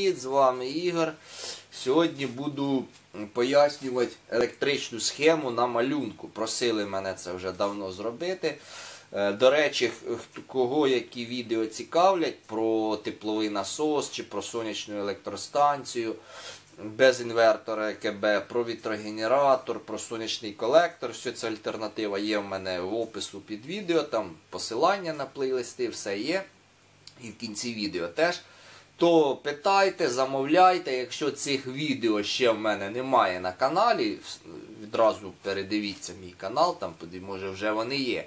привіт! З вами Ігор. Сьогодні буду пояснювати електричну схему на малюнку. Просили мене це вже давно зробити. До речі, кого які відео цікавлять про тепловий насос чи про сонячну електростанцію без інвертора ЕКБ, про вітрогенератор, про сонячний колектор, все це альтернатива є в мене в опису під відео, там посилання на плейлисти, все є. І в кінці відео теж. То питайте, замовляйте, якщо цих відео ще в мене немає на каналі, відразу передивіться мій канал, там може вже вони є,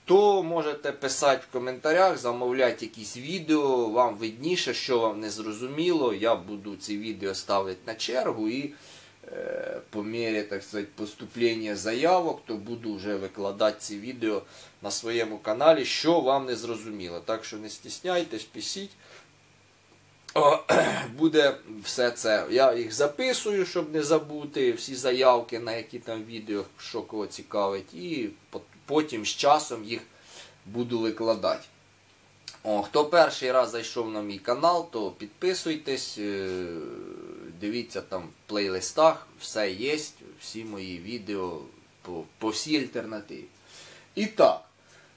то можете писати в коментарях, замовляти якісь відео, вам видніше, що вам не зрозуміло, я буду ці відео ставити на чергу і по мірі, так сказати, поступлення заявок, то буду вже викладати ці відео на своєму каналі, що вам не зрозуміло. Так що не стісняйтесь, пишіть. Буде все це. Я їх записую, щоб не забути, всі заявки, на які там відео, що кого цікавить. І потім з часом їх буду викладати. Хто перший раз зайшов на мій канал, то підписуйтесь, дивіться там в плейлистах, все є, всі мої відео по всій альтернативі. І так.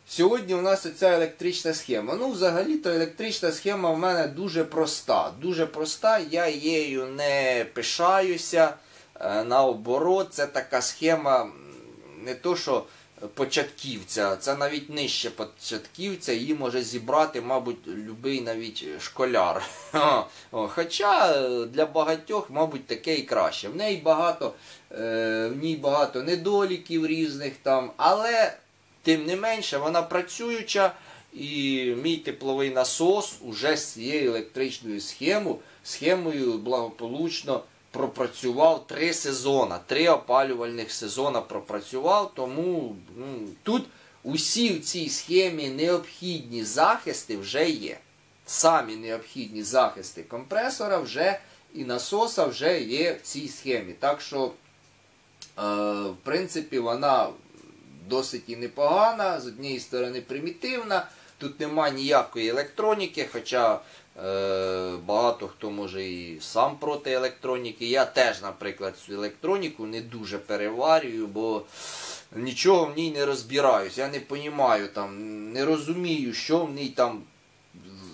Сьогодні у нас оця електрична схема. Ну, взагалі-то електрична схема в мене дуже проста. Дуже проста, я її не пишаюся. Наоборот, це така схема не то, що початківця, це навіть нижче початківця, її може зібрати, мабуть, любий навіть школяр. Хоча для багатьох, мабуть, таке і краще. В ній багато недоліків різних там, але тим не менше, вона працююча, і мій тепловий насос уже з цією електричною схемою благополучно пропрацював 3 сезони. 3 опалювальних сезони пропрацював, тому тут усі в цій схемі необхідні захисти вже є. Самі необхідні захисти компресора вже і насоса вже є в цій схемі. Так що, в принципі, вона досить і непогана, з однієї сторони примітивна, тут нема ніякої електроніки, хоча багато хто може і сам проти електроніки. Я теж, наприклад, цю електроніку не дуже переварюю, бо нічого в ній не розбираюсь. Я не розумію, не розумію, що в ній там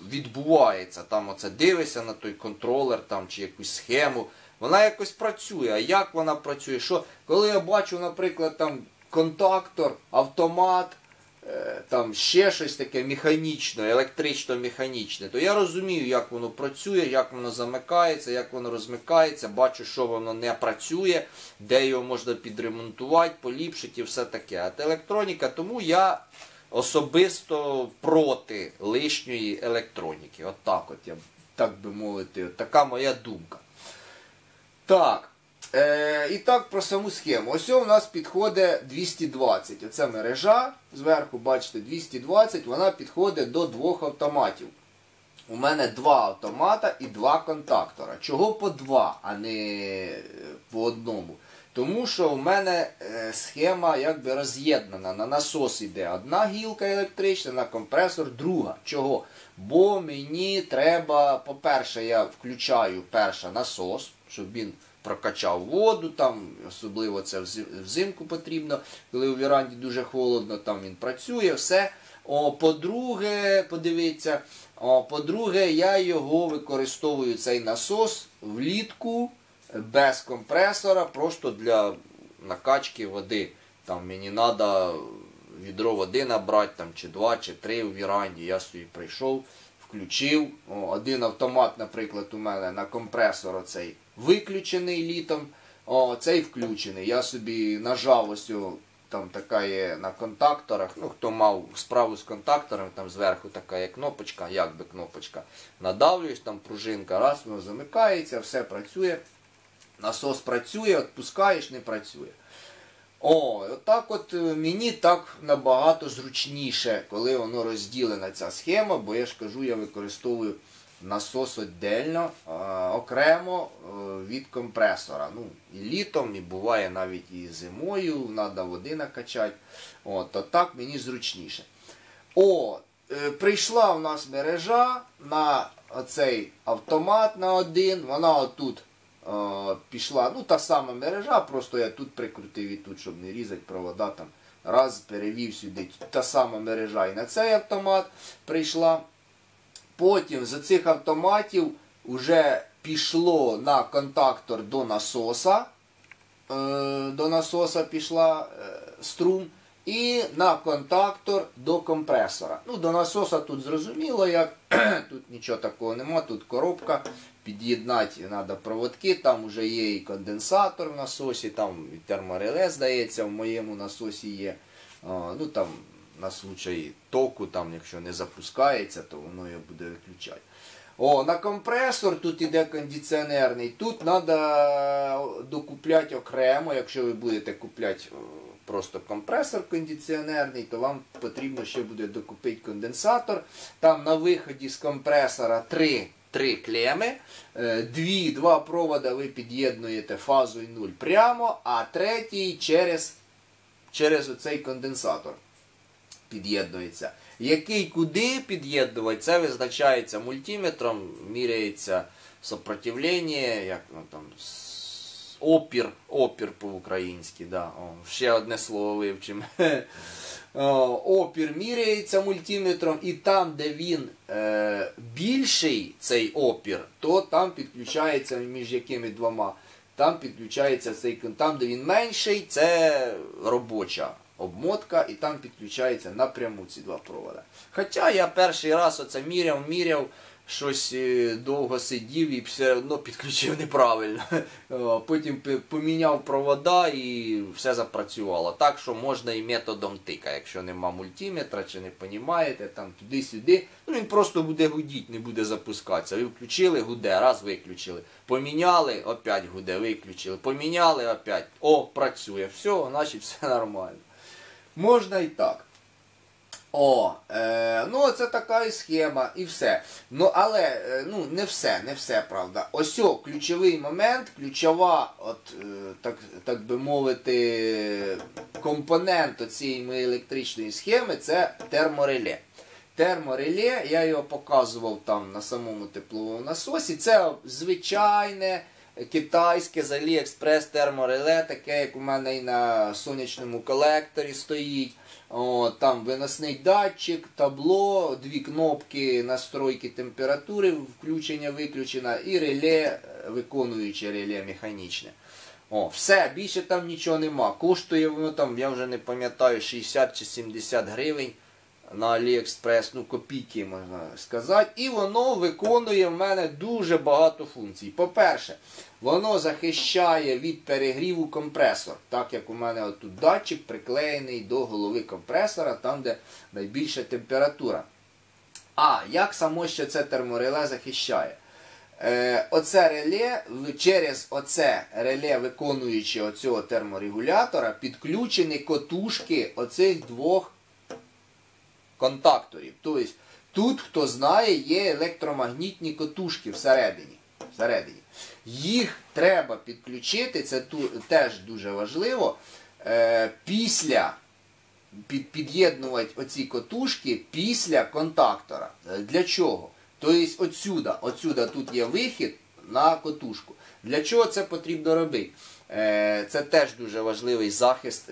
відбувається. Там оце дивишся на той контролер там, чи якусь схему. Вона якось працює. А як вона працює? Коли я бачу, наприклад, там контактор, автомат, там ще щось таке механічне, електрично-механічне, то я розумію, як воно працює, як воно замикається, як воно розмикається, бачу, що воно не працює, де його можна підремонтувати, поліпшити і все таке. А електроніка, тому я особисто проти лишньої електроніки. Так би мовити, така моя думка. Так. І так, про саму схему. Ось у нас підходить 220. Оце мережа, зверху, бачите, 220, вона підходить до 2 автоматів. У мене 2 автомата і 2 контактора. Чого по 2, а не по одному? Тому що в мене схема якби роз'єднана. На насос йде одна гілка електрична, на компресор друга. Чого? Бо мені треба, по-перше, я включаю насос, щоб він прокачав воду, там, особливо це взимку потрібно, коли у віранді дуже холодно, там він працює, все. По-друге, подивіться, по-друге, я його використовую, цей насос, влітку, без компресора, просто для накачки води. Там мені треба відро води набрати, там, чи 2, чи 3 у віранді, я собі прийшов, включив. Один автомат, наприклад, у мене на компресор оцей виключений літом, цей включений. Я собі нажав ось, там така є на контакторах, хто мав справу з контакторами, там зверху така є кнопочка, якби кнопочка. Надавлюєш, там пружинка, раз, воно замикається, все працює. Насос працює, відпускаєш, не працює. Отак от мені так набагато зручніше, коли воно розділена ця схема, бо я ж кажу, я використовую насос віддільно, окремо від компресора. І літом, і буває навіть і зимою, треба води накачати. То так мені зручніше. Прийшла у нас мережа на оцей автомат на один, вона отут пішла, ну та сама мережа, просто я тут прикрутив і тут, щоб не різати провода, там раз перевів сюди, та сама мережа і на цей автомат прийшла. Потім з цих автоматів вже пішло на контактор до насоса пішла струм, і на контактор до компресора. Ну, до насоса тут зрозуміло, як тут нічого такого нема, тут коробка, під'єднати треба проводки, там вже є і конденсатор в насосі, там і термореле, здається, в моєму насосі є. Ну, там на случай току, там, якщо не запускається, то воно його буде виключати. На компресор тут іде кондиціонерний, тут треба докупляти окремо, якщо ви будете купляти просто компресор кондиціонерний, то вам потрібно ще буде докупити конденсатор. Там на виході з компресора три клеми, два провода ви під'єднуєте фазу і нуль прямо, а третій через оцей конденсатор під'єднується. Який куди під'єднувати, це визначається мультиметром, міряється сопротивлення, як там, опір по-українськи, да. Ще одне слово вивчимо. Опір міряється мультиметром, і там, де він більший, цей опір, то там підключається, між якими двома, там підключається цей, там, де він менший, це робоча обмотка, і там підключається напряму ці два провода. Хоча я перший раз оце міряв, щось довго сидів і все одно підключив неправильно. Потім поміняв провода і все запрацювало. Так що можна і методом тика, якщо нема мультиметра чи не розумієте, там туди-сюди, ну він просто буде гудіти, не буде запускатися. Ви включили, гуде, раз виключили. Поміняли, опять гуде, виключили. Поміняли, опять, працює. Все, значить все нормально. Можна і так. Ну це така і схема, і все. Ну, але, не все, правда. Ось ключовий момент, ключова, так би мовити, компонент цієї моєї електричної схеми, це термореле. Термореле, я його показував там на самому тепловому насосі, це звичайне китайське з AliExpress термореле, таке, як у мене і на сонячному колекторі стоїть. Там виносний датчик, табло, дві кнопки настройки температури, включення-виключення, і реле, виконуюче реле механічне. Все, більше там нічого нема. Коштує воно там, я вже не пам'ятаю, 60 чи 70 гривень на AliExpress, ну копійки можна сказати. І воно виконує в мене дуже багато функцій. По-перше, воно захищає від перегріву компресор, так як у мене отут датчик приклеєний до голови компресора, там де найбільша температура. Як само ще це термореле захищає? Оце реле, через оце реле, виконуючи оцього терморегулятора, підключені котушки оцих двох контакторів. Тобто, тут, хто знає, є електромагнітні котушки всередині. Їх треба підключити, це теж дуже важливо, під'єднувати оці котушки після контактора. Для чого? Тобто, отсюда тут є вихід на котушку. Для чого це потрібно робити? Це теж дуже важливий захист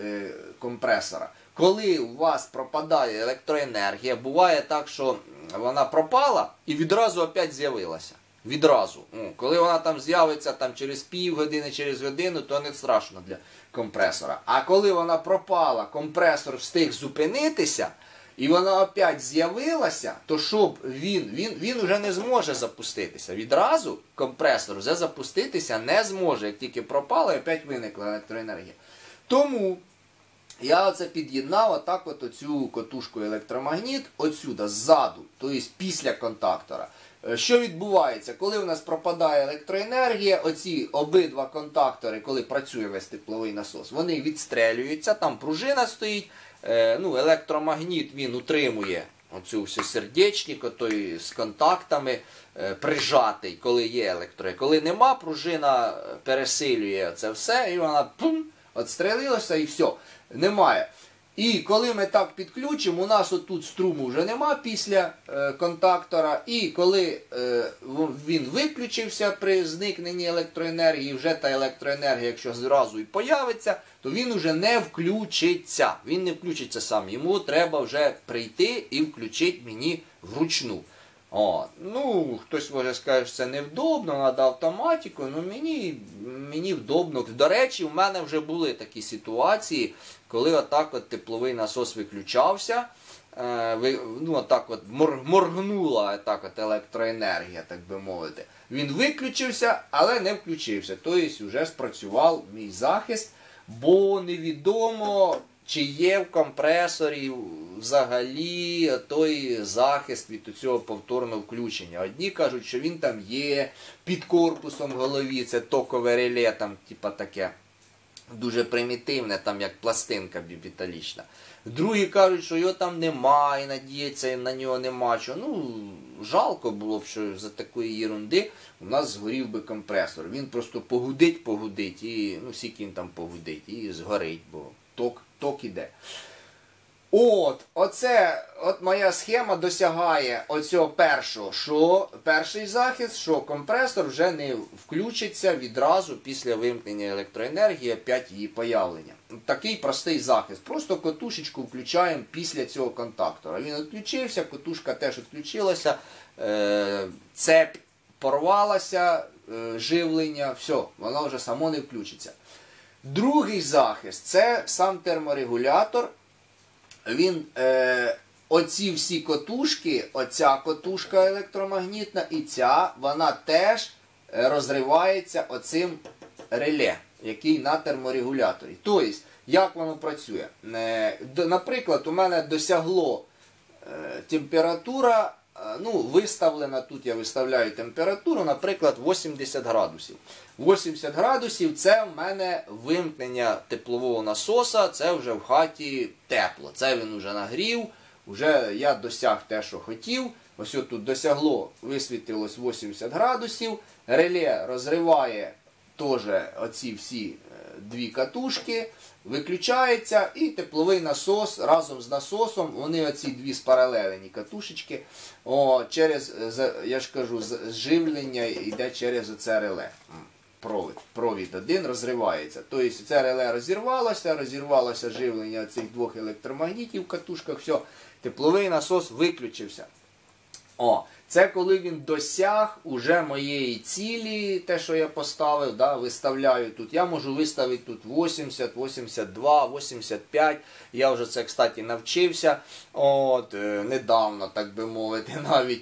компресора. Коли у вас пропадає електроенергія, буває так, що вона пропала і відразу опять з'явилася. Відразу. Коли вона там з'явиться через півгодини, через годину, то не страшно для компресора. А коли вона пропала, компресор встиг зупинитися, і вона опять з'явилася, то щоб він вже не зможе запуститися. Відразу компресор вже запуститися не зможе, як тільки пропала і опять виникла електроенергія. Тому я оце під'єднав оцю котушку електромагніт отсюда, ззаду, тобто після контактора. Що відбувається? Коли у нас пропадає електроенергія, оці обидва контактори, коли працює весь тепловий насос, вони відстрелюються, там пружина стоїть, електромагніт він утримує оцю всю сердечник, той з контактами прижатий, коли є електроенергія. Коли нема, пружина пересилює це все, і вона відстрелилася і все, немає. І коли ми так підключимо, у нас отут струму вже нема після контактора. І коли він виключився при зникненні електроенергії, вже та електроенергія, якщо зразу і появиться, то він вже не включиться. Він не включиться сам. Йому треба вже прийти і включити мені вручну. Ну, хтось може сказати, що це невдобно, треба автоматику, ну мені вдобно. До речі, в мене вже були такі ситуації, коли отак от тепловий насос виключався, ну отак от моргнула так от електроенергія, так би мовити. Він виключився, але не включився. Тобто вже спрацював мій захист, бо невідомо, чи є в компресорі взагалі той захист від цього повторного включення. Одні кажуть, що він там є під корпусом в голові, це токове реле, там, типа таке дуже примітивне, там як пластинка металічна. Другі кажуть, що його там немає, надіятися на нього нема чого. Ну, жалко було б, що за такої єрунди у нас згорів би компресор. Він просто погудить, і, ну, скільки він там погудить, і згорить, бо ток іде. От моя схема досягає оцього першого, що перший захист, що компресор вже не включиться відразу після вимкнення електроенергії, опять її появлення. Такий простий захист. Просто котушечку включаємо після цього контактора. Він відключився, котушка теж відключилася, цепь порвалася, живлення, все, воно вже само не включиться. Другий захист – це сам терморегулятор. Він, оці всі котушки, оця котушка електромагнітна і ця, вона теж розривається оцим реле, який на терморегуляторі. Тобто, як воно працює? Наприклад, у мене досягло температура, ну, виставлена, тут я виставляю температуру, наприклад, 80 градусів. 80 градусів це в мене вимкнення теплового насоса, це вже в хаті тепло. Це він вже нагрів, вже я досяг те, що хотів. Ось тут досягло, висвітилось 80 градусів. Реле розриває теж оці всі дві катушки, виключається, і тепловий насос разом з насосом, вони оці дві спаралелені катушечки, через, я ж кажу, живлення йде через оце реле. Провід один розривається. Тобто це реле розірвалося живлення цих двох електромагнітів в катушках, все, тепловий насос виключився. Це коли він досяг уже моєї цілі, те, що я поставив, да, виставляю тут. Я можу виставити тут 80, 82, 85. Я вже це, кстати, навчився недавно, так би мовити, навіть.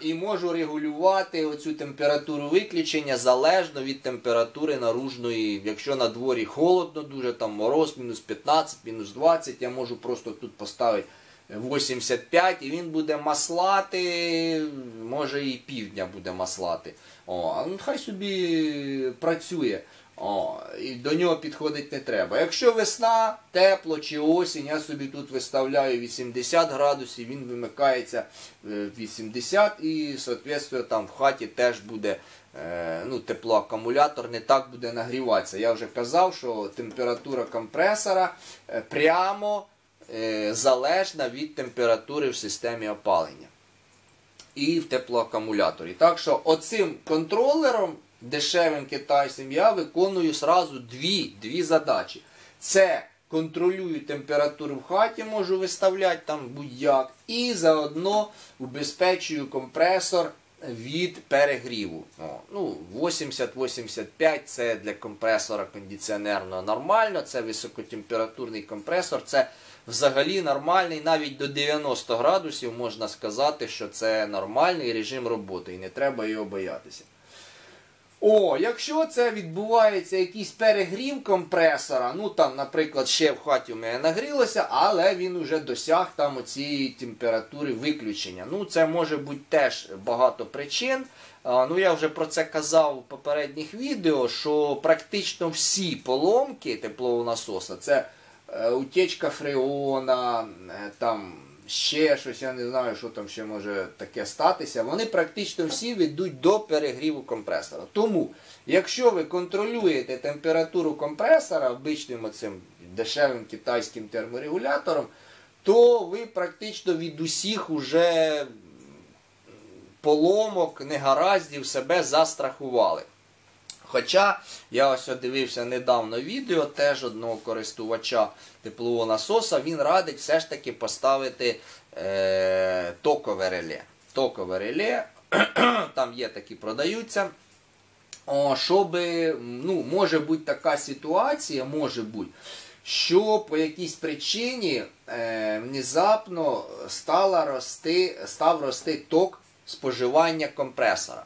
І можу регулювати оцю температуру виключення залежно від температури наружної. Якщо на дворі холодно, дуже там мороз, мінус 15, мінус 20, я можу просто тут поставити 85 і він буде маслати, може і півдня буде маслати. Хай собі працює. І до нього підходити не треба. Якщо весна, тепло чи осінь, я собі тут виставляю 80 градусів, він вимикається 80 і, соответственно, там в хаті теж буде теплоакумулятор не так буде нагріватися. Я вже казав, що температура компресора прямо залежна від температури в системі опалення і в теплоакумуляторі. Так що оцим контролером дешевим китайцем я виконую сразу дві задачі. Це контролюю температуру в хаті, можу виставляти там будь-як, і заодно убезпечую компресор від перегріву. 80-85 це для компресора кондиціонерного нормально, це високотемпературний компресор, це взагалі нормальний, навіть до 90 градусів можна сказати, що це нормальний режим роботи і не треба його боятися. Якщо це відбувається якийсь перегрів компресора, там, наприклад, ще в хаті у мене нагрілося, але він уже досяг там оцієї температури виключення. Це може бути теж багато причин. Я вже про це казав у попередніх відео, що практично всі поломки теплового насоса, це утечка фреона, там ще щось, я не знаю, що там ще може таке статися, вони практично всі ведуть до перегріву компресора. Тому, якщо ви контролюєте температуру компресора обичним оцим дешевим китайським терморегулятором, то ви практично від усіх уже поломок, негараздів себе застрахували. Хоча, я ось дивився недавно відео теж одного користувача теплового насоса, він радить все ж таки поставити токове реле. Токове реле, там є такі, продаються. Щоб, може бути така ситуація, може бути, що по якійсь причині внезапно став рости ток споживання компресора.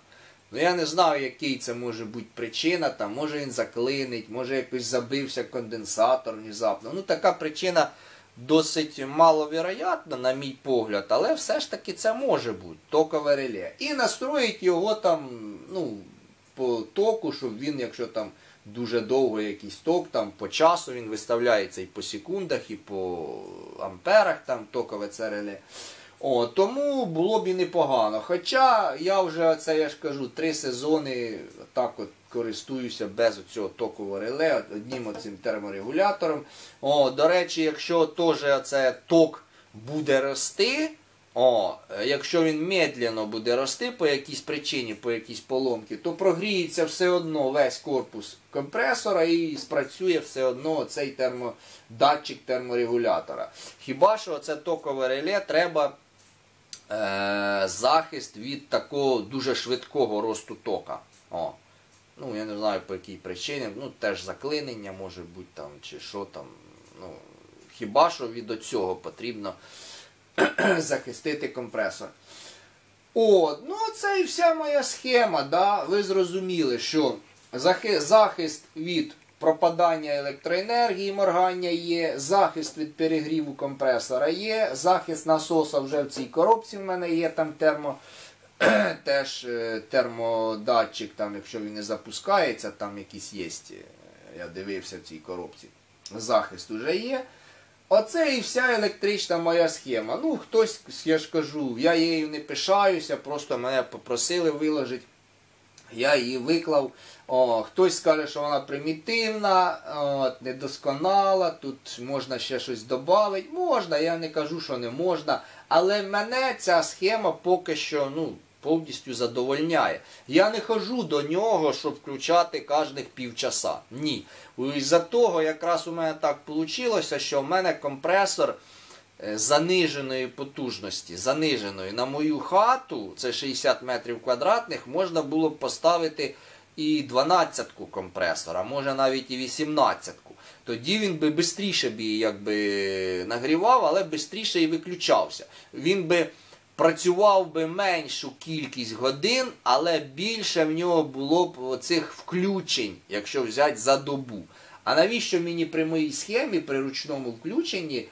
Я не знаю, який це може бути причина, там, може він заклинить, може якось забився конденсатор внезапно. Така причина досить маловероятна, на мій погляд, але все ж таки це може бути, токове реле. І настроїть його там, по току, щоб він, якщо там дуже довго якийсь ток, там по часу він виставляється і по секундах, і по амперах, там токове це реле. Тому було б і непогано. Хоча я вже, я ж кажу, 3 сезони так от користуюся без цього токового реле, одним оцим терморегулятором. До речі, якщо теж оце ток буде рости, якщо він медленно буде рости по якійсь причині, по якійсь поломці, то прогріється все одно весь корпус компресора і спрацює все одно цей датчик терморегулятора. Хіба що це токове реле треба захист від такого дуже швидкого росту тока. Я не знаю по якій причині, теж заклинення може бути там, чи що там. Хіба що від цього потрібно захистити компресор. Це і вся моя схема. Да? Ви зрозуміли, що захист від пропадання електроенергії, моргання є, захист від перегріву компресора є, захист насоса вже в цій коробці в мене є, там теж термодатчик, там, якщо він не запускається, там якийсь є, я дивився в цій коробці, захист вже є. Оце і вся електрична моя схема. Хтось, я ж кажу, я її не пишаюся, просто мене попросили виложити. Я її виклав. Хтось скаже, що вона примітивна, недосконала, тут можна ще щось додати. Можна, я не кажу, що не можна. Але мене ця схема поки що повністю задовольняє. Я не хожу до нього, щоб включати кожних півчаса. Ні. Із-за того якраз у мене так вийшло, що в мене компресор заниженої потужності, на мою хату, це 60 метрів квадратних, можна було б поставити і 12-ку компресора, може навіть і 18-ку. Тоді він би швидше нагрівав, але швидше і виключався. Він би працював би меншу кількість годин, але більше в нього було б оцих включень, якщо взяти за добу. А навіщо мені при моїй схемі, при ручному включенні,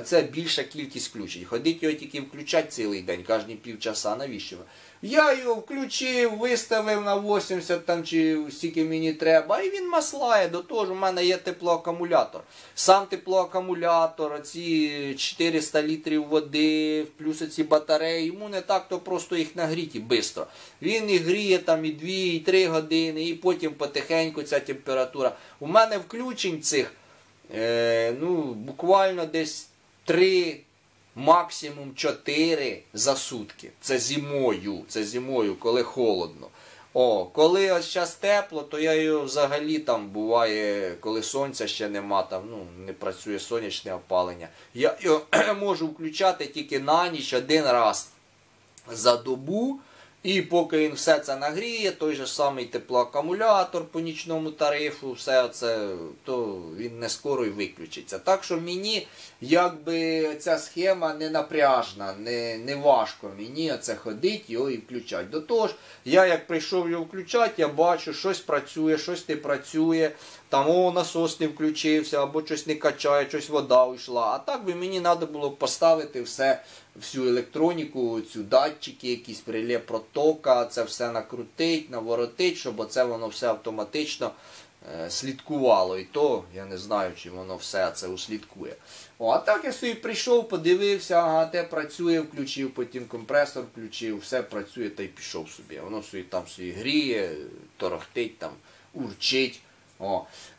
це більша кількість включень? Ходить його тільки включати цілий день, кожні півчаса, навіщо? Я його включив, виставив на 80 там, чи стільки мені треба, і він маслає. До того ж у мене є теплоакумулятор. Сам теплоакумулятор, ці 400 літрів води, плюс ці батареї, йому не так-то просто їх нагріти швидко. Він їх гріє там і 2, і 3 години, і потім потихеньку ця температура. У мене включень цих, буквально десь 3, максимум 4 за сутки. Це зимою, коли холодно. Коли ось зараз тепло, то я його взагалі там буває, коли сонця ще нема, там, не працює сонячне опалення. Я його можу включати тільки на ніч один раз за добу. І поки він все це нагріє, той же самий теплоакумулятор по нічному тарифу, все це, то він не скоро й виключиться. Так що мені, ця схема не напряжна, не важко мені оце ходити, його і включати. До того ж, я як прийшов його включати, я бачу, щось працює, щось не працює, там насос не включився, або щось не качає, щось вода уйшла. А так би мені треба було поставити всю електроніку, цю датчики, якісь реле протока, це все накрутить, наворотить, щоб оце воно все автоматично слідкувало. І то, я не знаю, чи воно все це услідкує. А так я собі прийшов, подивився, те працює, включив, потім компресор включив, все працює та й пішов собі. Воно собі гріє, торохтить, там, урчить.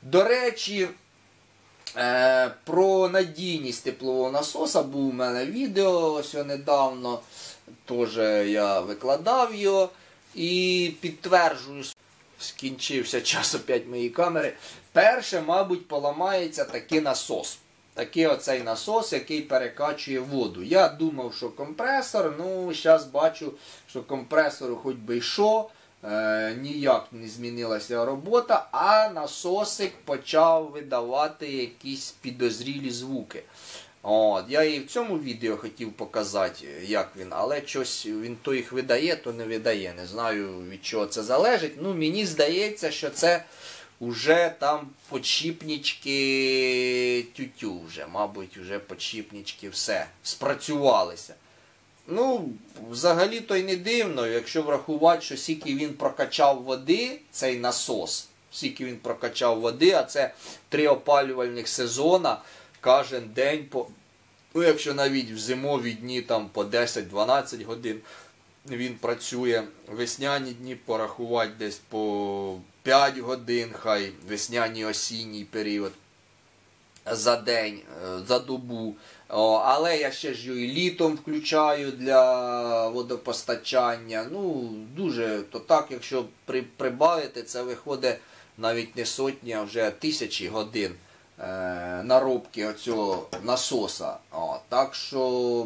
До речі, Про надійність теплового насоса був у мене відео ось недавно. Теж я викладав його. І підтверджую, скінчився час опять моєї камери. Перше, мабуть, поламається такий насос. Такий оцей насос, який перекачує воду. Я думав, що компресор, ну, зараз бачу, що компресору хоч би й що, ніяк не змінилася робота, а насосик почав видавати якісь підозрілі звуки. От, я і в цьому відео хотів показати, як він, але щось він то їх видає, то не видає. Не знаю, від чого це залежить. Ну, мені здається, що це вже там подшипнички тютю вже, мабуть, вже подшипнички все, спрацювалися. Ну, взагалі то й не дивно, якщо врахувати, що скільки він прокачав води, цей насос, скільки він прокачав води, а це 3 опалювальних сезона, кожен день, ну якщо навіть в зимові дні там по 10-12 годин він працює, весняні дні порахувати десь по 5 годин, хай весняний осінній період за день, за добу. Але я ще ж і літом включаю для водопостачання. Ну, дуже, то так, якщо прибавити, це виходить навіть не сотні, а вже тисячі годин наробки оцього насоса. Так що,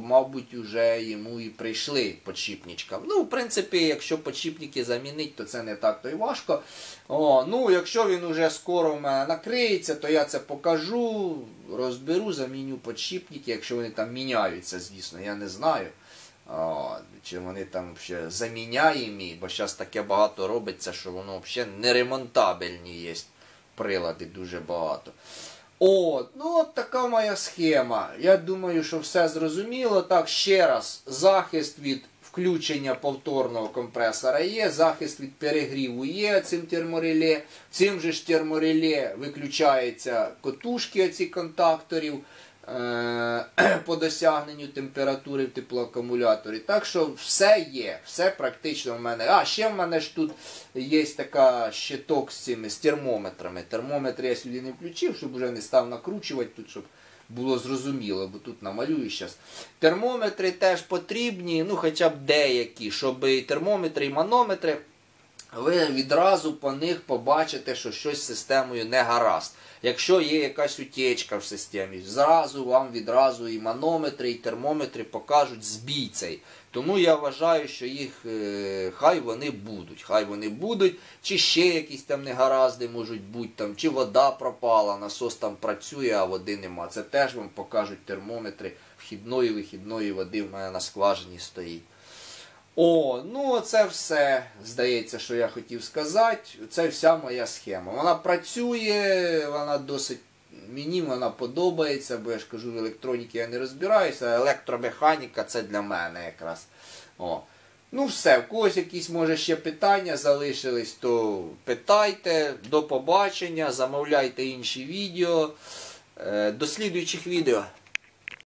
мабуть, вже йому і прийшли подшипничкам. Ну, в принципі, якщо подшипники замінити, то це не так то й важко. Ну, якщо він уже скоро в мене накриється, то я це покажу, розберу, заміню подшипники, якщо вони там міняються, звісно, я не знаю. Чи вони там ще заміняємі, бо зараз таке багато робиться, що воно взагалі неремонтабельні є прилади, дуже багато. Ну от така моя схема. Я думаю, що все зрозуміло. Так, ще раз, захист від включення повторного компресора є, захист від перегріву є цим термореле. Цим же ж термореле виключаються котушки оці контакторів по досягненню температури в теплоакумуляторі. Так що все є, все практично в мене. Ще в мене ж тут є така щиток з термометрами. Термометр я сюди не включив, щоб вже не став накручувати тут, щоб було зрозуміло, бо тут намалюю зараз. Термометри теж потрібні, ну хоча б деякі, щоб і термометри, і манометри, ви відразу по них побачите, що щось з системою не гаразд. Якщо є якась утечка в системі, зразу вам відразу і манометри, і термометри покажуть збій цей. Тому я вважаю, що їх хай вони будуть, чи ще якісь там негаразди можуть бути, там, чи вода пропала, насос там працює, а води нема. Це теж вам покажуть термометри вхідної і вихідної води в мене на скважині стоїть. Ну це все, здається, що я хотів сказати. Це вся моя схема. Вона працює, вона досить, мені вона подобається, бо я ж кажу, в електроніці я не розбираюся, а електромеханіка це для мене якраз. Ну все, в когось якісь, може, ще питання залишились, то питайте, до побачення, замовляйте інші відео. До слідуючих відео.